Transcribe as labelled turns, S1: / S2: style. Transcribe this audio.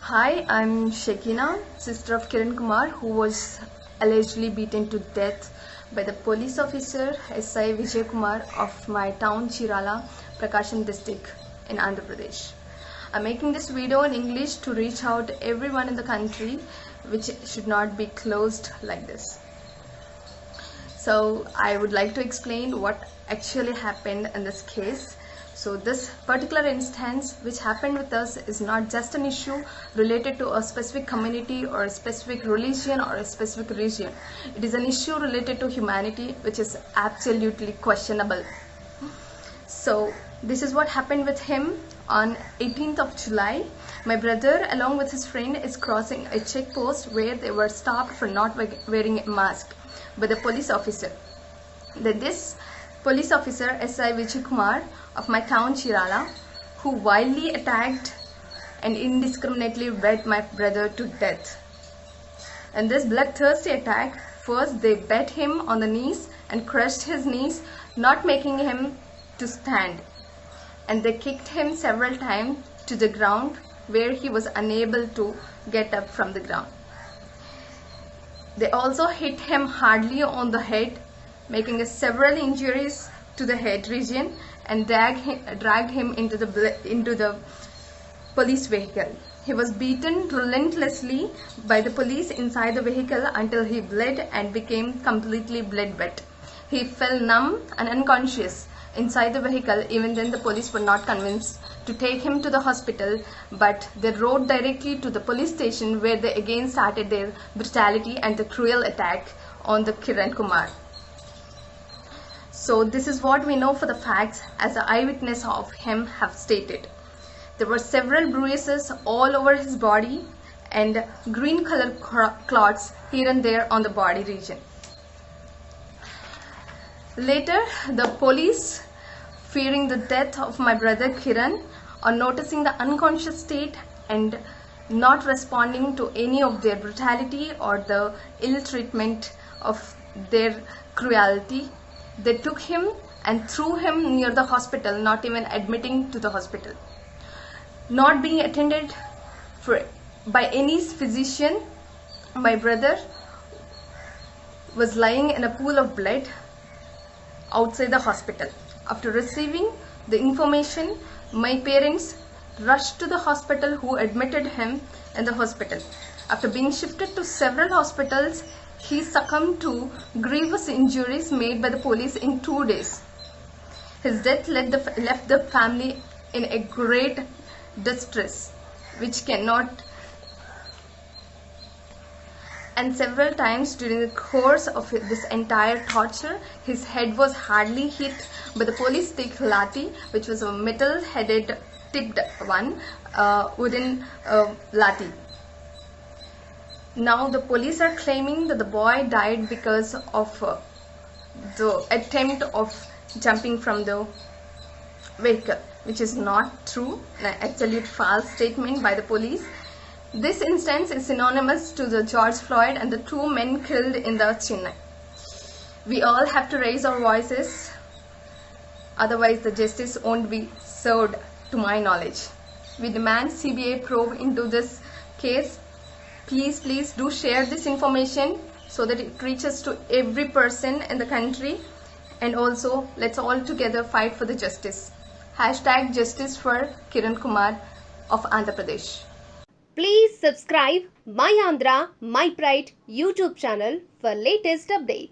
S1: Hi, I'm Shekina, sister of Kiran Kumar, who was allegedly beaten to death by the police officer SI Vijay Kumar of my town Chirala, Prakasham district in Andhra Pradesh. I'm making this video in English to reach out to everyone in the country, which should not be closed like this. So I would like to explain what actually happened in this case. So this particular instance which happened with us is not just an issue related to a specific community or a specific religion or a specific region. It is an issue related to humanity, which is absolutely questionable. So this is what happened with him on 18th of July. My brother along with his friend is crossing a check post where they were stopped for not wearing a mask by the police officer. This police officer SI Vijay Kumar of my town Chirala, who wildly attacked and indiscriminately beat my brother to death. In this bloodthirsty attack, first they beat him on the knees and crushed his knees, not making him to stand, and they kicked him several times to the ground where he was unable to get up from the ground. They also hit him hardly on the head, making several injuries to the head region, and dragged him into the police vehicle. He was beaten relentlessly by the police inside the vehicle until he bled and became completely blood wet. He fell numb and unconscious inside the vehicle. Even then the police were not convinced to take him to the hospital, but they rode directly to the police station where they again started their brutality and the cruel attack on the Kiran Kumar. So this is what we know for the facts, as the eyewitness of him have stated. There were several bruises all over his body and green color clots here and there on the body region. Later, the police, fearing the death of my brother Kiran, on noticing the unconscious state and not responding to any of their brutality or the ill treatment of their cruelty, they took him and threw him near the hospital, not even admitting to the hospital. Not being attended by any physician, my brother was lying in a pool of blood outside the hospital. After receiving the information, my parents rushed to the hospital, who admitted him in the hospital. After being shifted to several hospitals, he succumbed to grievous injuries made by the police in 2 days. His death left the family in a great distress, which cannot. And several times during the course of this entire torture, his head was hardly hit by the police stick lathi, which was a metal-headed tipped one, wooden lathi. Now the police are claiming that the boy died because of the attempt of jumping from the vehicle, which is not true, an absolute false statement by the police. This instance is synonymous to the George Floyd and the 2 men killed in the Chennai. We all have to raise our voices, otherwise the justice won't be served, to my knowledge. We demand CBI probe into this case. Please do share this information so that it reaches to every person in the country, and also let's all together fight for the justice. Hashtag justice for Kiran Kumar of Andhra Pradesh.
S2: Please subscribe My Andhra, My Pride YouTube channel for latest updates.